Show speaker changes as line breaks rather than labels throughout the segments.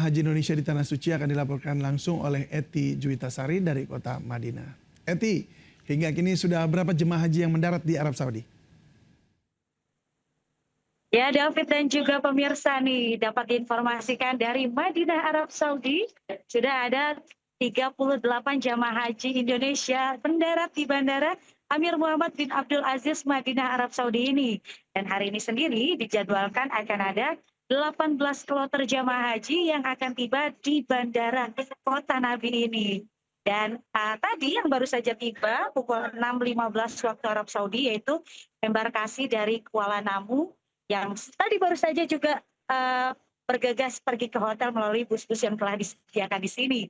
jemaah haji Indonesia di Tanah Suci akan dilaporkan langsung oleh Eti Juwitasari dari kota Madinah. Eti, hingga kini sudah berapa jemaah haji yang mendarat di Arab Saudi?
Ya, David dan juga pemirsa nih, dapat diinformasikan dari Madinah, Arab Saudi, sudah ada 38 jamaah haji Indonesia mendarat di Bandara Amir Muhammad bin Abdul Aziz, Madinah, Arab Saudi ini. Dan hari ini sendiri dijadwalkan akan ada 18 kloter jamaah haji yang akan tiba di Bandara Kota Nabi ini. Dan tadi yang baru saja tiba pukul 6.15 waktu Arab Saudi, yaitu embarkasi dari Kuala Namu yang tadi baru saja juga bergegas pergi ke hotel melalui bus-bus yang telah disediakan di sini.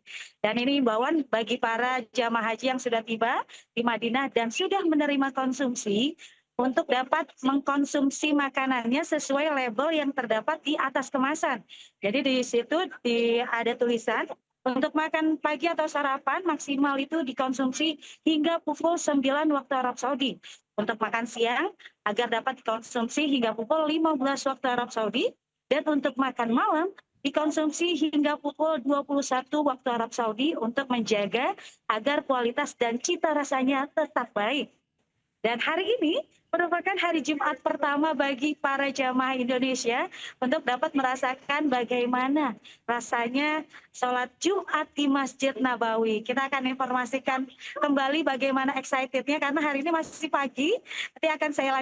Dan ini imbauan bagi para jamaah haji yang sudah tiba di Madinah dan sudah menerima konsumsi untuk dapat mengkonsumsi makanannya sesuai label yang terdapat di atas kemasan. Jadi di situ ada tulisan untuk makan pagi atau sarapan maksimal itu dikonsumsi hingga pukul 9 waktu Arab Saudi. Untuk makan siang agar dapat dikonsumsi hingga pukul 15 waktu Arab Saudi. Dan untuk makan malam dikonsumsi hingga pukul 21 waktu Arab Saudi untuk menjaga agar kualitas dan cita rasanya tetap baik. Dan hari ini merupakan hari Jumat pertama bagi para jamaah Indonesia untuk dapat merasakan bagaimana rasanya sholat Jumat di Masjid Nabawi. Kita akan informasikan kembali bagaimana excitednya karena hari ini masih pagi. Nanti akan saya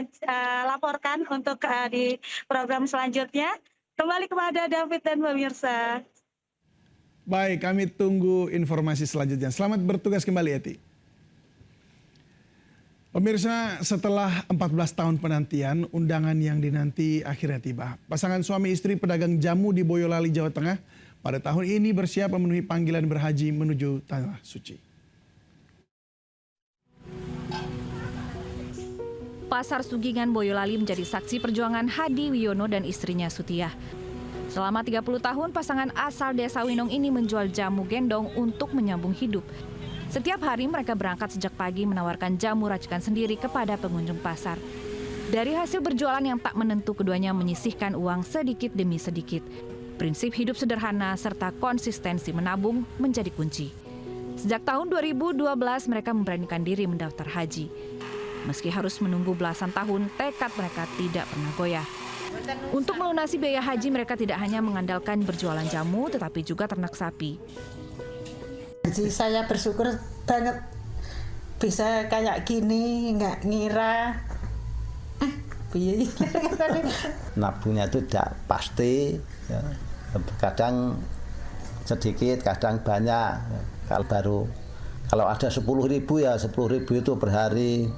laporkan untuk di program selanjutnya. Kembali kepada David dan pemirsa.
Baik, kami tunggu informasi selanjutnya. Selamat bertugas kembali, Eti. Pemirsa, setelah 14 tahun penantian, undangan yang dinanti akhirnya tiba. Pasangan suami istri pedagang jamu di Boyolali, Jawa Tengah pada tahun ini bersiap memenuhi panggilan berhaji menuju Tanah Suci.
Pasar Sugingan Boyolali menjadi saksi perjuangan Hadi Wiono dan istrinya Sutiah. Selama 30 tahun, pasangan asal Desa Winong ini menjual jamu gendong untuk menyambung hidup. Setiap hari mereka berangkat sejak pagi menawarkan jamu racikan sendiri kepada pengunjung pasar. Dari hasil berjualan yang tak menentu, keduanya menyisihkan uang sedikit demi sedikit. Prinsip hidup sederhana serta konsistensi menabung menjadi kunci. Sejak tahun 2012 mereka memberanikan diri mendaftar haji. Meski harus menunggu belasan tahun, tekad mereka tidak pernah goyah. Untuk melunasi biaya haji, mereka tidak hanya mengandalkan berjualan jamu, tetapi juga ternak sapi.
Jadi saya bersyukur banget bisa kayak gini, nggak ngira.
Nabungnya itu tidak pasti, ya. Kadang sedikit, kadang banyak. Kalau ada 10.000 ya 10.000 itu per hari.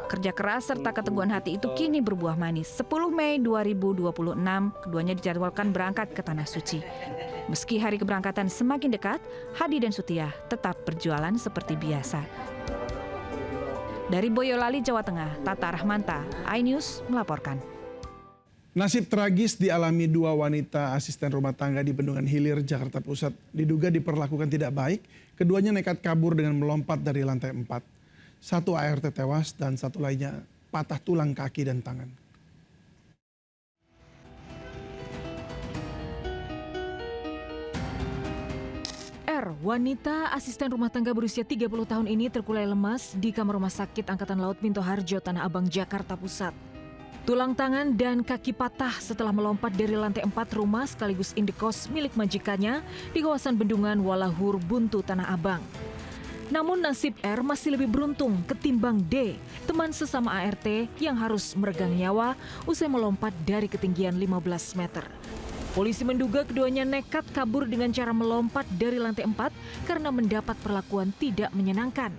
Kerja keras serta keteguhan hati itu kini berbuah manis. 10 Mei 2026, keduanya dijadwalkan berangkat ke Tanah Suci. Meski hari keberangkatan semakin dekat, Hadi dan Sutiah tetap berjualan seperti biasa. Dari Boyolali, Jawa Tengah, Tata Rahmanta, iNews melaporkan.
Nasib tragis dialami dua wanita asisten rumah tangga di Bendungan Hilir, Jakarta Pusat. Diduga diperlakukan tidak baik, keduanya nekat kabur dengan melompat dari lantai 4. Satu ART tewas dan satu lainnya patah tulang kaki dan tangan.
Wanita asisten rumah tangga berusia 30 tahun ini terkulai lemas di kamar rumah sakit Angkatan Laut Minto Harjo, Tanah Abang, Jakarta Pusat. Tulang tangan dan kaki patah setelah melompat dari lantai 4 rumah sekaligus indekos milik majikannya di kawasan Bendungan Walahur, Buntu, Tanah Abang. Namun nasib R masih lebih beruntung ketimbang D, teman sesama ART yang harus meregang nyawa usai melompat dari ketinggian 15 meter. Polisi menduga keduanya nekat kabur dengan cara melompat dari lantai 4 karena mendapat perlakuan tidak menyenangkan.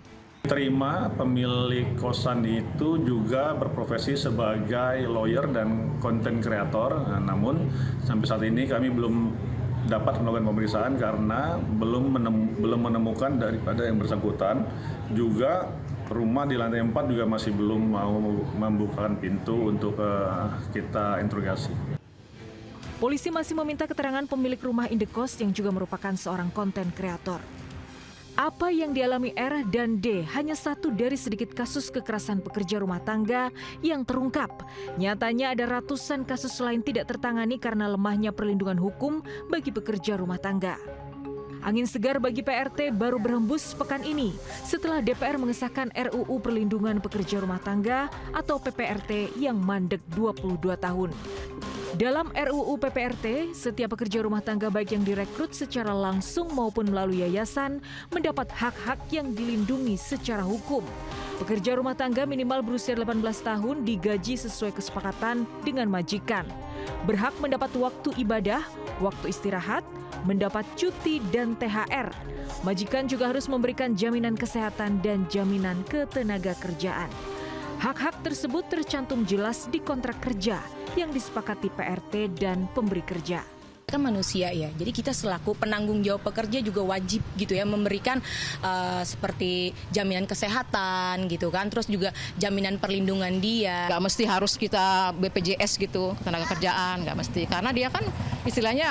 Terima pemilik kosan itu juga berprofesi sebagai lawyer dan content creator. Namun sampai saat ini kami belum dapat melakukan pemeriksaan karena belum menemukan daripada yang bersangkutan. Juga rumah di lantai 4 juga masih belum mau membukakan pintu untuk kita interogasi.
Polisi masih meminta keterangan pemilik rumah indekos yang juga merupakan seorang konten kreator. Apa yang dialami R dan D hanya satu dari sedikit kasus kekerasan pekerja rumah tangga yang terungkap. Nyatanya ada ratusan kasus lain tidak tertangani karena lemahnya perlindungan hukum bagi pekerja rumah tangga. Angin segar bagi PRT baru berhembus pekan ini setelah DPR mengesahkan RUU Perlindungan Pekerja Rumah Tangga atau PPRT yang mandek 22 tahun. Dalam RUU PPRT, setiap pekerja rumah tangga baik yang direkrut secara langsung maupun melalui yayasan mendapat hak-hak yang dilindungi secara hukum. Pekerja rumah tangga minimal berusia 18 tahun digaji sesuai kesepakatan dengan majikan. Berhak mendapat waktu ibadah, waktu istirahat, mendapat cuti dan THR. Majikan juga harus memberikan jaminan kesehatan dan jaminan ketenaga kerjaan. Hak-hak tersebut tercantum jelas di kontrak kerja yang disepakati PRT dan pemberi kerja.
Kan manusia ya, jadi kita selaku penanggung jawab pekerja juga wajib gitu ya memberikan seperti jaminan kesehatan gitu kan, terus juga jaminan perlindungan dia. Gak mesti harus kita BPJS gitu, tenaga kerjaan, gak mesti, karena dia kan istilahnya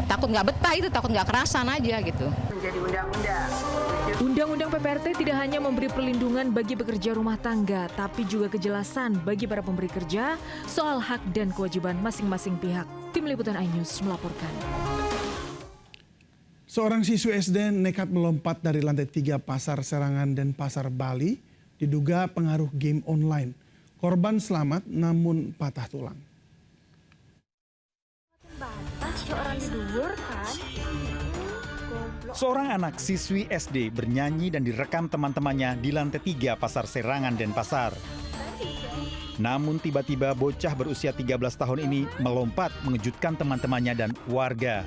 takut gak betah itu, takut gak kerasan aja gitu.
Menjadi undang-undang.
Undang-undang PPRT tidak hanya memberi perlindungan bagi pekerja rumah tangga, tapi juga kejelasan bagi para pemberi kerja soal hak dan kewajiban masing-masing pihak. Tim Liputan iNews melaporkan.
Seorang siswi SD nekat melompat dari lantai 3 Pasar Serangan dan Pasar Bali diduga pengaruh game online. Korban selamat namun patah tulang.
Seorang anak siswi SD bernyanyi dan direkam teman-temannya di lantai 3 Pasar Serangan Denpasar. Namun tiba-tiba bocah berusia 13 tahun ini melompat mengejutkan teman-temannya dan warga.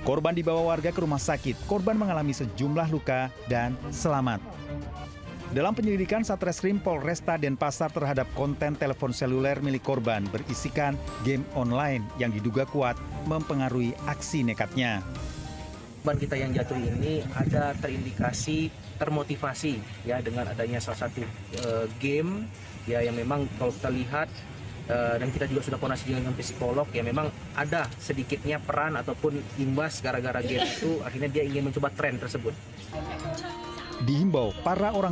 Korban dibawa warga ke rumah sakit. Korban mengalami sejumlah luka dan selamat. Dalam penyelidikan Satreskrim Polresta Denpasar terhadap konten telepon seluler milik korban berisikan game online yang diduga kuat mempengaruhi aksi nekatnya.
Korban kita yang jatuh ini ada terindikasi termotivasi ya dengan adanya salah satu game ya yang memang kalau kita lihat dan kita juga sudah koordinasi dengan psikolog ya memang ada sedikitnya peran ataupun imbas gara-gara game itu akhirnya dia ingin mencoba tren tersebut.
Dihimbau para orang